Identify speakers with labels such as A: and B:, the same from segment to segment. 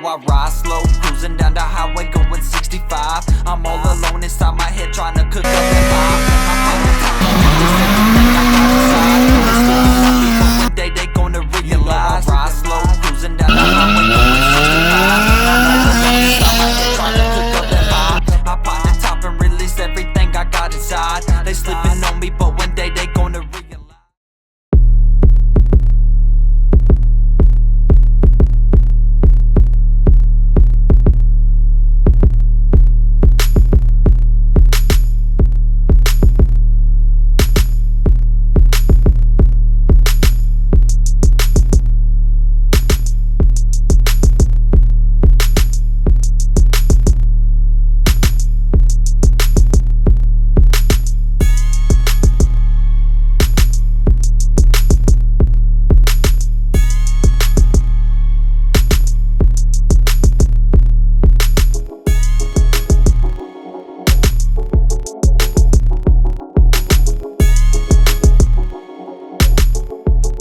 A: I ride slow, cruising down the highway going 65. I'm all alone inside my head trying to cook up that pie. I'm on the top of this everything I got inside. They sleeping on me, but one day they gonna realize. I ride slow, cruising down the highway going 65. I'm all alone inside my head trying to cook up that pie. I pop the top and release everything I got inside. They sleeping on me, but one day they gonna realize.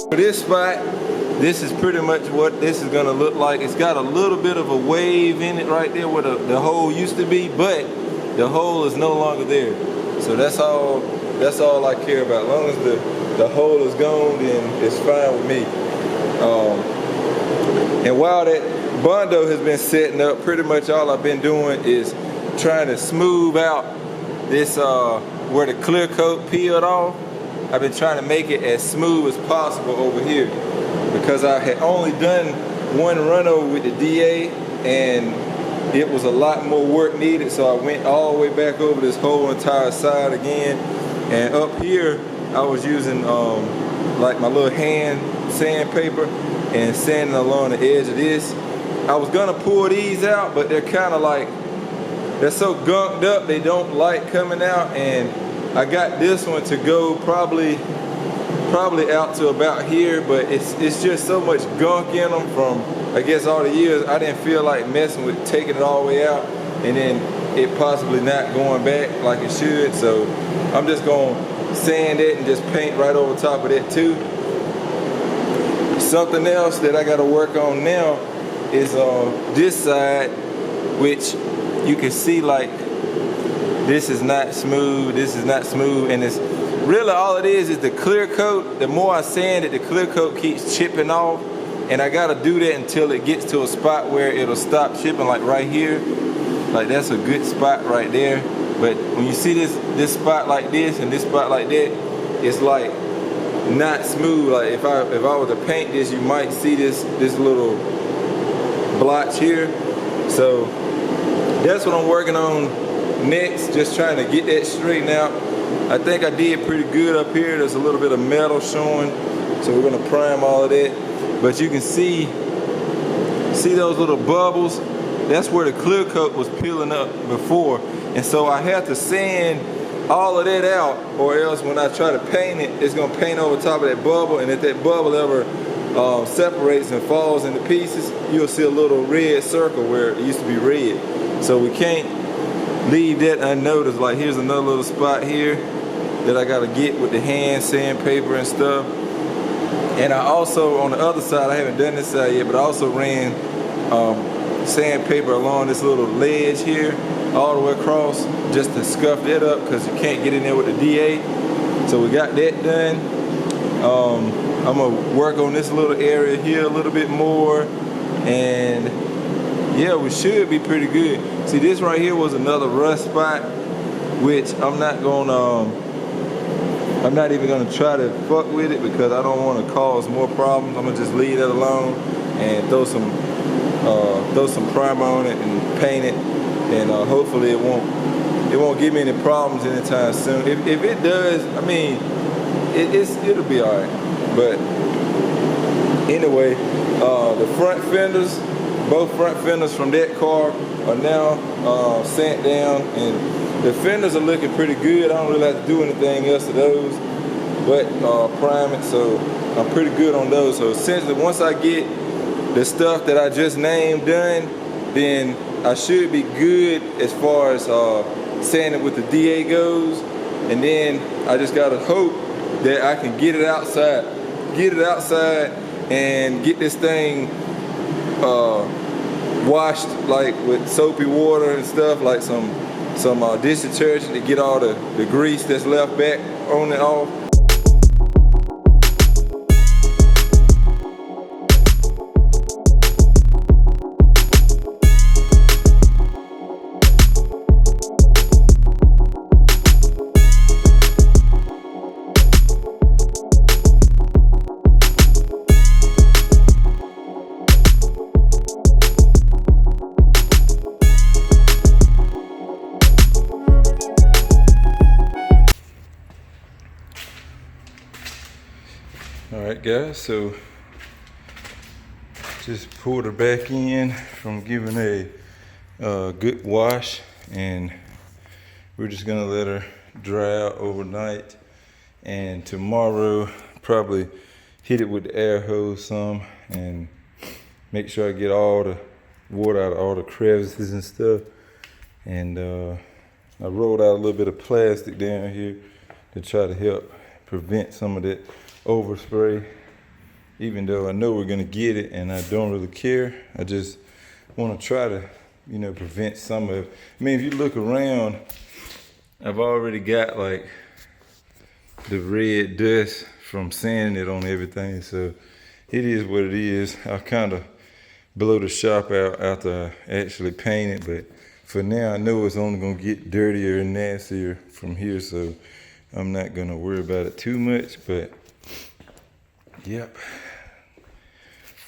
B: For this spot, this is pretty much what this is gonna look like. It's got a little bit of a wave in it right there where the hole used to be, but the hole is no longer there. So that's all I care about. As long as the hole is gone, then it's fine with me. And while that Bondo has been setting up, pretty much all I've been doing is trying to smooth out this where the clear coat peeled off. I've been trying to make it as smooth as possible over here because I had only done one run over with the DA and it was a lot more work needed, so I went all the way back over this whole entire side again. And up here I was using like my little hand sandpaper and sanding along the edge of this. I was gonna pull these out, but they're kind of like, they're so gunked up they don't like coming out, and I got this one to go probably out to about here, but it's just so much gunk in them from, I guess, all the years. I didn't feel like messing with taking it all the way out and then it possibly not going back like it should. So I'm just gonna sand it and just paint right over top of that too. Something else that I gotta work on now is this side, which you can see like this is not smooth, and it's really all it is the clear coat. The more I sand it, the clear coat keeps chipping off, and I gotta do that until it gets to a spot where it'll stop chipping, like right here. Like that's a good spot right there. But when you see this spot like this and this spot like that, it's like not smooth. Like if I were to paint this, you might see this little blotch here. So that's what I'm working on next, just trying to get that straightened out. I think I did pretty good up here. There's a little bit of metal showing, so we're gonna prime all of that. But you can see those little bubbles. That's where the clear coat was peeling up before, and so I have to sand all of that out, or else when I try to paint it, it's gonna paint over top of that bubble, and if that bubble ever separates and falls into pieces, you'll see a little red circle where it used to be red. So we can't leave that unnoticed. Like here's another little spot here that I gotta get with the hand sandpaper and stuff. And I also, on the other side, I haven't done this side yet, but I also ran sandpaper along this little ledge here all the way across just to scuff that up because you can't get in there with the DA. So we got that done. I'm gonna work on this little area here a little bit more, and yeah, we should be pretty good. See, this right here was another rust spot, which I'm not even gonna try to fuck with it because I don't want to cause more problems. I'm gonna just leave that alone and throw some primer on it and paint it, and hopefully it won't give me any problems anytime soon. If it does, I mean, it'll be all right. But anyway, the front fenders, both front fenders from that car are now sand down, and the fenders are looking pretty good. I don't really have to do anything else to those but prime it, so I'm pretty good on those. So essentially, once I get the stuff that I just named done, then I should be good as far as sanding with the DA goes. And then I just gotta hope that I can get it outside and get this thing washed like with soapy water and stuff, like some dish detergent to get all the grease that's left back on and off. Alright guys, so just pulled her back in from giving a good wash, and we're just gonna let her dry out overnight, and tomorrow probably hit it with the air hose some and make sure I get all the water out of all the crevices and stuff. And I rolled out a little bit of plastic down here to try to help prevent some of that overspray, even though I know we're gonna get it and I don't really care. I just want to try to, you know, prevent some of it. I mean, if you look around, I've already got like the red dust from sanding it on everything, so it is what it is. I'll kind of blow the shop out after I actually paint it, but for now I know it's only gonna get dirtier and nastier from here, so I'm not gonna worry about it too much. But yep,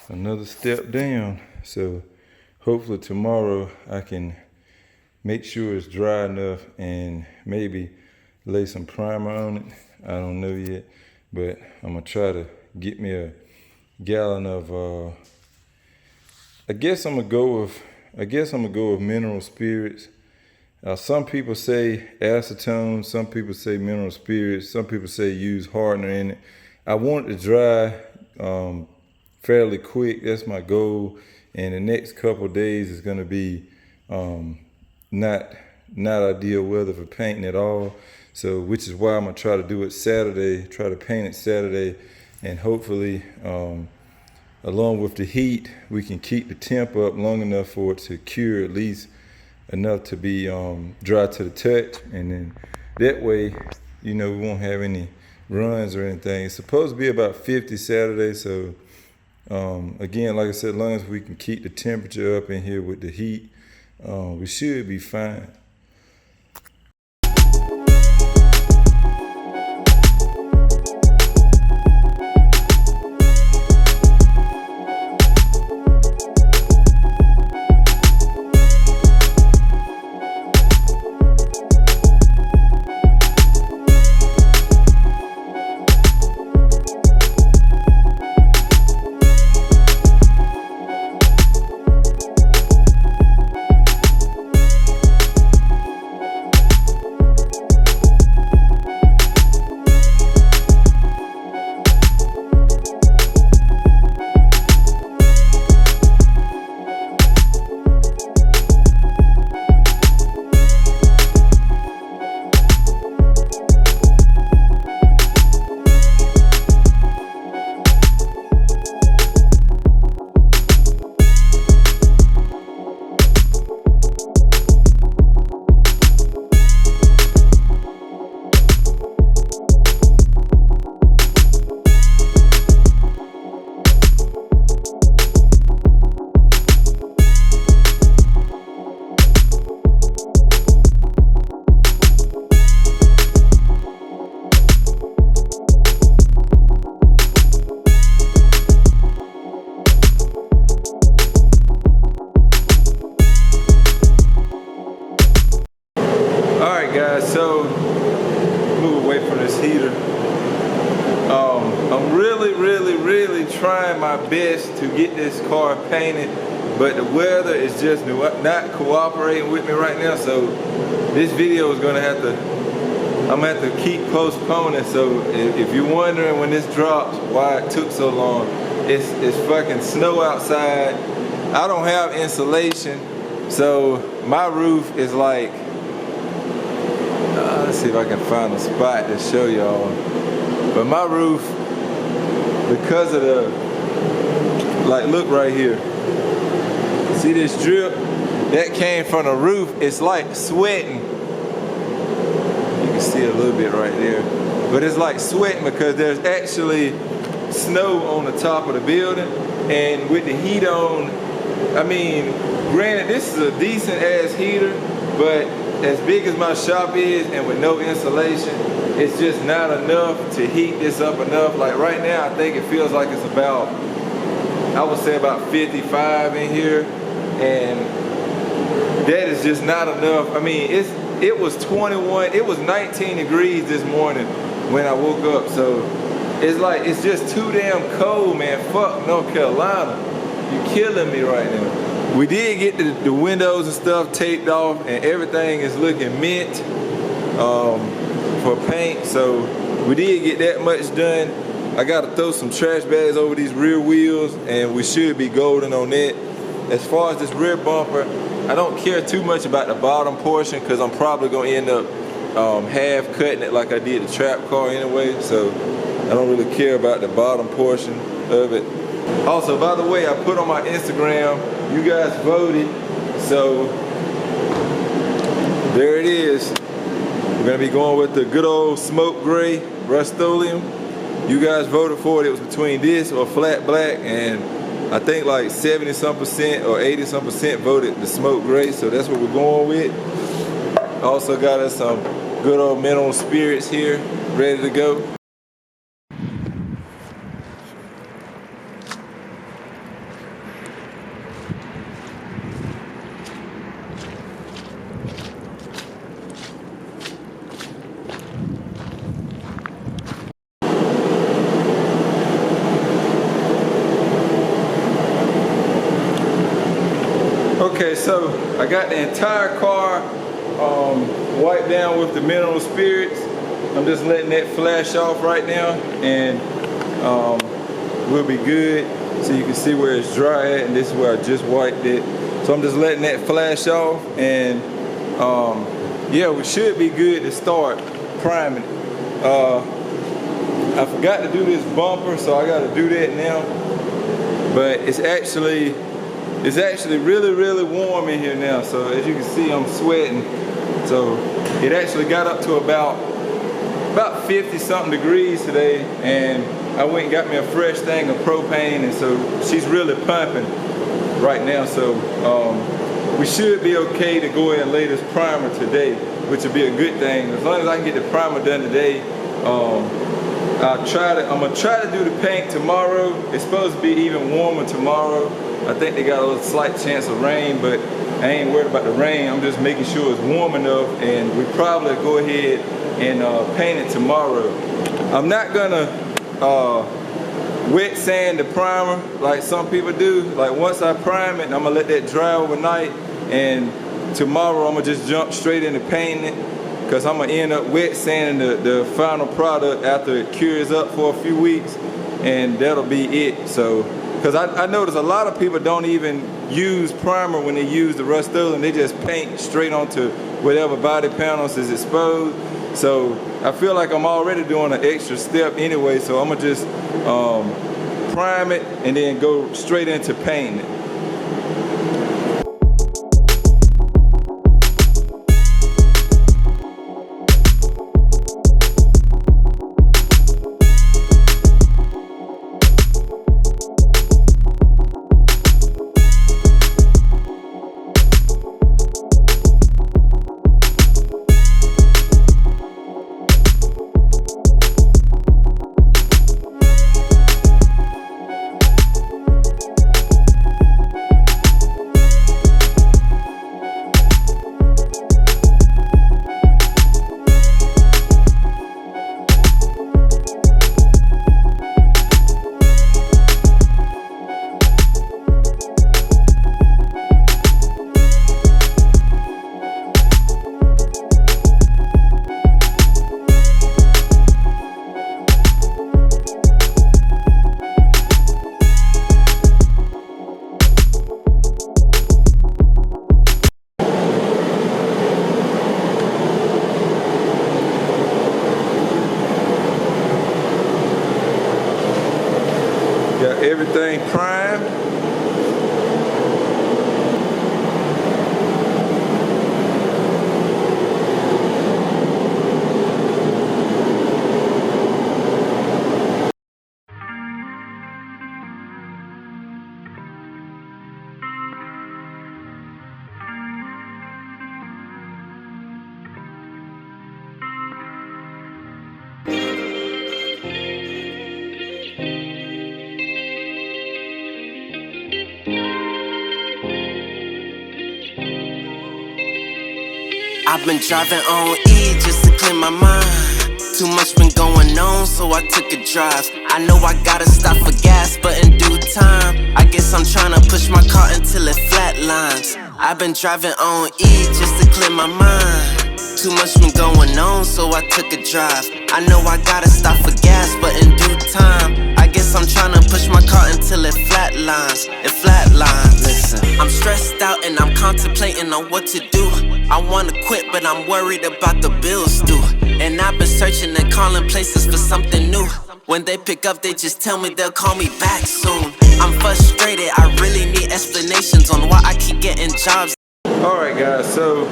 B: another step down. So hopefully tomorrow I can make sure it's dry enough and maybe lay some primer on it. I don't know yet, but I'm gonna try to get me a gallon of I guess I'm gonna go with mineral spirits. Some people say acetone, some people say mineral spirits, some people say use hardener in it. I want it to dry fairly quick. That's my goal. And the next couple of days is gonna be not ideal weather for painting at all. So, which is why I'm gonna try to do it Saturday, try to paint it Saturday, and hopefully, along with the heat, we can keep the temp up long enough for it to cure at least enough to be dry to the touch, and then that way, you know, we won't have any runs or anything. It's supposed to be about 50 Saturday, so again, like I said, as long as we can keep the temperature up in here with the heat, we should be fine. So move away from this heater. I'm really trying my best to get this car painted, but the weather is just not cooperating with me right now. So this video is gonna have to, I'm gonna have to keep postponing. So if you're wondering when this drops why it took so long, it's fucking snow outside. I don't have insulation, so my roof is like, let's see if I can find a spot to show y'all. But my roof, because of the, like, look right here. See this drip? That came from the roof. It's like sweating. You can see a little bit right there. But it's like sweating because there's actually snow on the top of the building. And with the heat on, I mean, granted, this is a decent ass heater, but as big as my shop is and with no insulation, it's just not enough to heat this up enough. Like right now, I think it feels like it's about, I would say about 55 in here, and that is just not enough. I mean, it was 21, it was 19 degrees this morning when I woke up, so it's like, it's just too damn cold, man. Fuck North Carolina. You're killing me right now. We did get the windows and stuff taped off, and everything is looking mint for paint, so we did get that much done. I gotta throw some trash bags over these rear wheels, and we should be golden on that. As far as this rear bumper, I don't care too much about the bottom portion because I'm probably gonna end up half cutting it like I did the trap car anyway, so I don't really care about the bottom portion of it. Also, by the way, I put on my Instagram, you guys voted, so there it is. We're gonna be going with the good old smoke gray Rustoleum. You guys voted for it. It was between this or flat black, and I think like 70-some% or 80-some% voted the smoke gray, so that's what we're going with. Also got us some good old mineral spirits here, ready to go. Okay, so I got the entire car wiped down with the mineral spirits. I'm just letting that flash off right now, and we'll be good. So you can see where it's dry at, and this is where I just wiped it. So I'm just letting that flash off, and yeah, we should be good to start priming. I forgot to do this bumper, so I got to do that now. But it's actually really, really warm in here now. So as you can see, I'm sweating. So it actually got up to about 50-something degrees today, and I went and got me a fresh thing of propane, and so she's really pumping right now. So we should be okay to go ahead and lay this primer today, which would be a good thing. As long as I can get the primer done today, I'm gonna try to do the paint tomorrow. It's supposed to be even warmer tomorrow. I think they got a little slight chance of rain, but I ain't worried about the rain. I'm just making sure it's warm enough, and we probably go ahead and paint it tomorrow. I'm not gonna wet sand the primer like some people do. Like once I prime it, I'm gonna let that dry overnight, and tomorrow I'm gonna just jump straight into painting it, because I'm gonna end up wet sanding the final product after it cures up for a few weeks, and that'll be it. So, because I notice a lot of people don't even use primer when they use the Rustoleum. They just paint straight onto whatever body panels is exposed. So I feel like I'm already doing an extra step anyway, so I'm gonna just prime it and then go straight into painting it. Got everything primed.
C: I've been driving on E just to clear my mind. Too much been going on, so I took a drive. I know I gotta stop for gas, but in due time, I guess I'm tryna push my car until it flatlines. I've been driving on E just to clear my mind. Too much been going on, so I took a drive. I know I gotta stop for gas, but in due time, I guess I'm tryna push my car until it flatlines. It flatlines. Listen, I'm stressed out and I'm contemplating on what to do. I wanna quit, but I'm worried about the bills due. And I've been searching and calling places for something new. When they pick up, they just tell me they'll call me back soon. I'm frustrated, I really need explanations on why I keep getting jobs.
B: Alright guys, so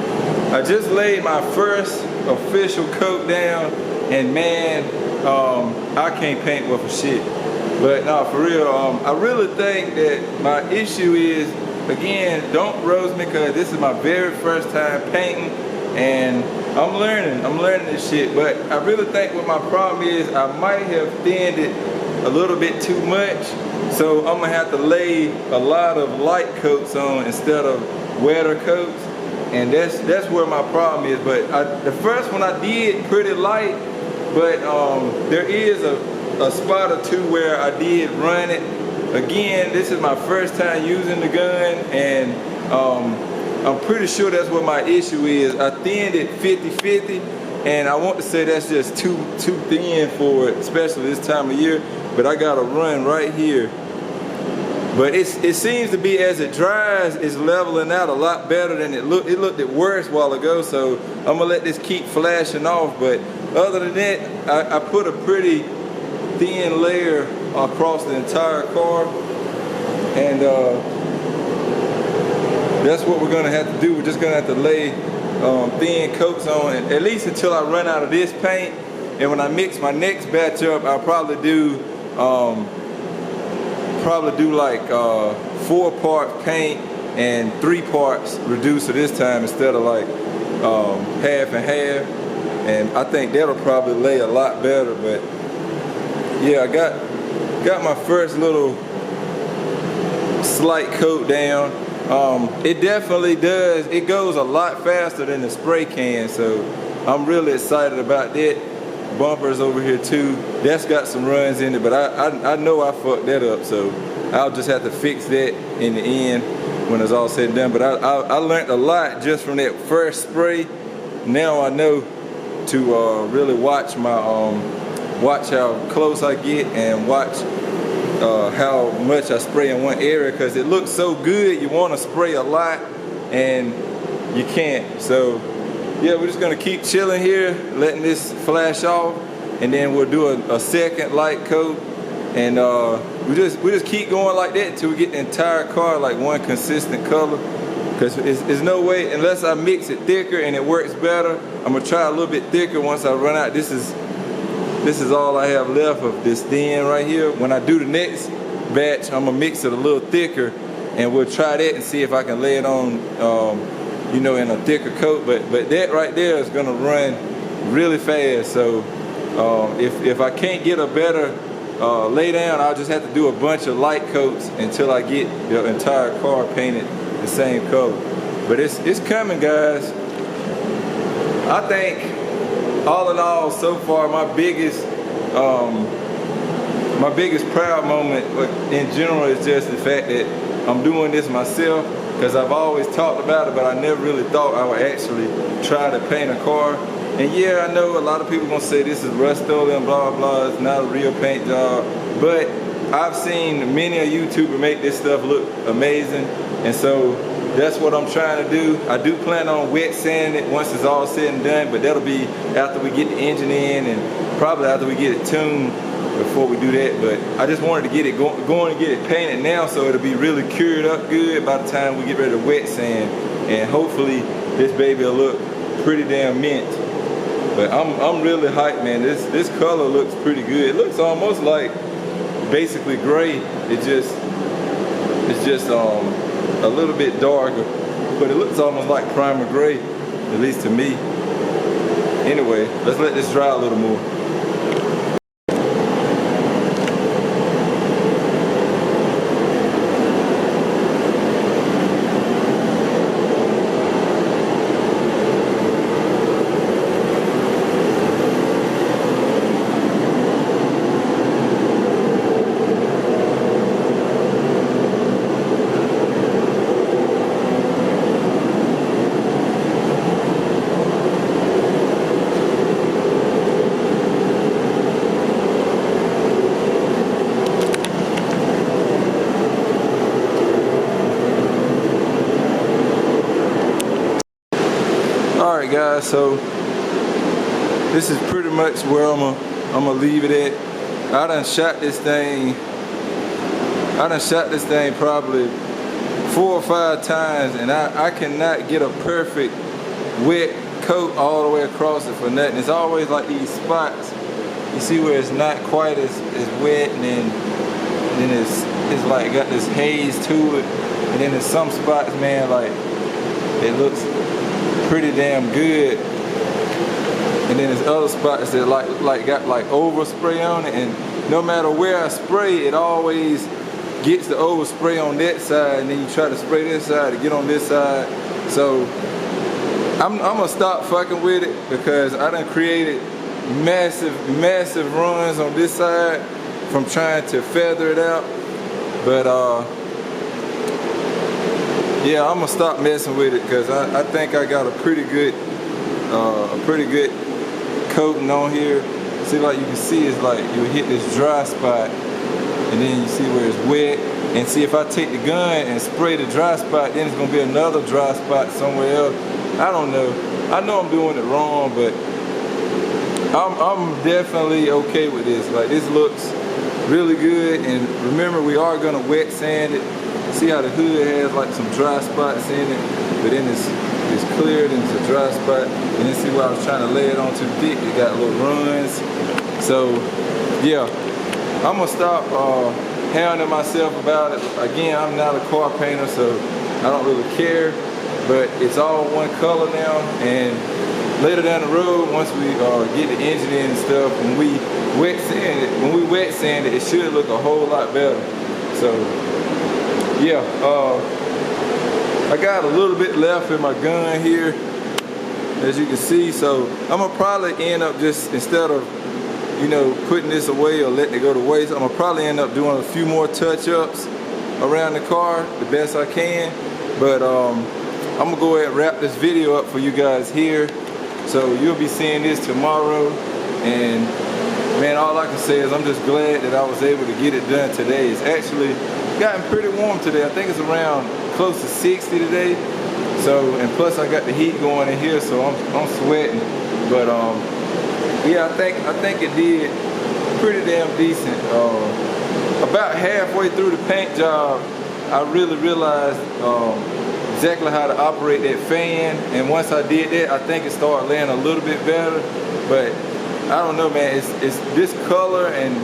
B: I just laid my first official coat down, and man, I can't paint worth a shit. But no, for real, I really think that my issue is, again, don't roast me, because this is my very first time painting, and I'm learning this shit. But I really think what my problem is, I might have thinned it a little bit too much, so I'm gonna have to lay a lot of light coats on instead of wetter coats, and that's where my problem is. But the first one I did pretty light, but there is a spot or two where I did run it. Again, this is my first time using the gun, and I'm pretty sure that's what my issue is. I thinned it 50-50, and I want to say that's just too thin for it, especially this time of year. But I got a run right here. But it seems to be, as it dries, it's leveling out a lot better than it looked. It looked worse a while ago, so I'm gonna let this keep flashing off. But other than that, I put a pretty thin layer across the entire car, and that's what we're gonna have to do. We're just gonna have to lay thin coats on, at least until I run out of this paint. And when I mix my next batch up, I'll probably do like 4 parts paint and 3 parts reducer this time, instead of like half and half. And I think that'll probably lay a lot better. But yeah, I got my first little slight coat down. It definitely does. It goes a lot faster than the spray can, so I'm really excited about that. Bumpers over here too. That's got some runs in it, but I know I fucked that up, so I'll just have to fix that in the end when it's all said and done. But I learned a lot just from that first spray. Now I know to really watch how close I get, and watch how much I spray in one area, because it looks so good. You want to spray a lot and you can't. So yeah, we're just gonna keep chilling here, letting this flash off, and then we'll do a second light coat, and we just keep going like that until we get the entire car like one consistent color. Because there's no way, unless I mix it thicker and it works better. I'm gonna try a little bit thicker once I run out. This is all I have left of this thin right here. When I do the next batch, I'm gonna mix it a little thicker, and we'll try that and see if I can lay it on you know, in a thicker coat. But that right there is gonna run really fast. So if I can't get a better lay down, I'll just have to do a bunch of light coats until I get the entire car painted the same color. But it's coming, guys. I think all in all, so far, my biggest proud moment in general is just the fact that I'm doing this myself. Because I've always talked about it, but I never really thought I would actually try to paint a car. And yeah, I know a lot of people gonna say this is Rustoleum, blah blah, it's not a real paint job. But I've seen many a YouTuber make this stuff look amazing, and so that's what I'm trying to do. I do plan on wet sanding it once it's all said and done, but that'll be after we get the engine in, and probably after we get it tuned before we do that. But I just wanted to get it going and get it painted now, so it'll be really cured up good by the time we get ready to wet sand, and hopefully this baby will look pretty damn mint. But I'm really hyped, man. This color looks pretty good. It looks almost like basically gray. It's just a little bit darker, but it looks almost like primer gray, at least to me. Anyway, let's let this dry a little more. Alright guys, so this is pretty much where I'm gonna leave it at. I done shot this thing probably 4 or 5 times, and I cannot get a perfect wet coat all the way across it for nothing. It's always like these spots, you see where it's not quite as wet, and then it's like got this haze to it, and then there's some spots, man, like it looks pretty damn good, and then there's other spots that like got like overspray on it, and no matter where I spray, it always gets the overspray on that side, and then you try to spray this side to get on this side. So I'm gonna stop fucking with it, because I done created massive runs on this side from trying to feather it out. But yeah, I'm gonna stop messing with it, because I think I got a pretty good coating on here. See, like you can see, it's like you hit this dry spot, and then you see where it's wet, and see if I take the gun and spray the dry spot, then it's gonna be another dry spot somewhere else. I don't know. I know I'm doing it wrong, but I'm definitely okay with this. Like, this looks really good, and remember, we are gonna wet sand it. See how the hood has like some dry spots in it, but then it's cleared and it's a dry spot. And then see where I was trying to lay it on too thick, it got little runs. So yeah, I'm gonna stop hounding myself about it. Again, I'm not a car painter, so I don't really care, but it's all one color now, and later down the road, once we get the engine in and stuff, when we wet sand it, it should look a whole lot better. So yeah, I got a little bit left in my gun here, as you can see. So I'm gonna probably end up just, instead of, you know, putting this away or letting it go to waste, I'm gonna probably end up doing a few more touch-ups around the car the best I can. But I'm gonna go ahead and wrap this video up for you guys here. So you'll be seeing this tomorrow, and man, all I can say is I'm just glad that I was able to get it done today. It's actually gotten pretty warm today. I think it's around close to 60 today. So, and plus I got the heat going in here, so I'm sweating. But yeah, I think it did pretty damn decent. About halfway through the paint job, I really realized exactly how to operate that fan, and once I did that, I think it started laying a little bit better. But I don't know, man, it's this color, and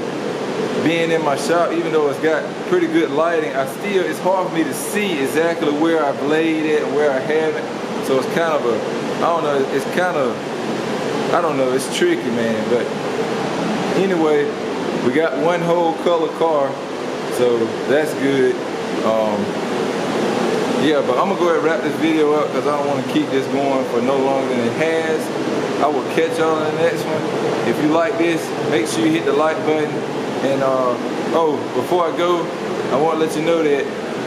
B: being in my shop, even though it's got pretty good lighting, it's hard for me to see exactly where I've laid it and where I haven't. So it's kind of it's tricky, man. But anyway, we got one whole color car, so that's good. Yeah, but I'm gonna go ahead and wrap this video up, because I don't want to keep this going for no longer than it has. I will catch y'all in the next one. If you like this, make sure you hit the like button. And oh, before I go, I want to let you know that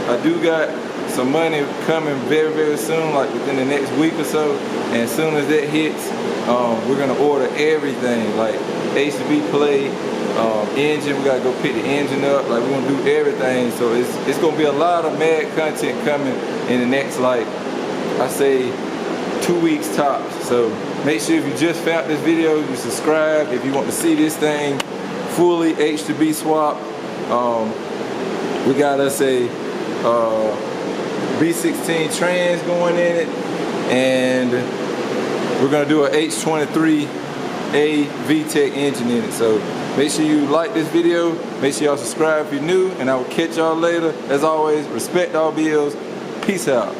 B: I do got some money coming very, very soon, like within the next week or so. And as soon as that hits, we're gonna order everything, like HDB plate, engine. We gotta go pick the engine up. Like, we're gonna do everything. So it's gonna be a lot of mad content coming in the next, like, I say 2 weeks tops. So make sure if you just found this video, you subscribe. If you want to see this thing fully HDB swap, we got us a B16 trans going in it, and we're gonna do a H23A VTEC engine in it. So make sure you like this video, make sure y'all subscribe if you're new, and I will catch y'all later. As always, respect all bills. Peace out.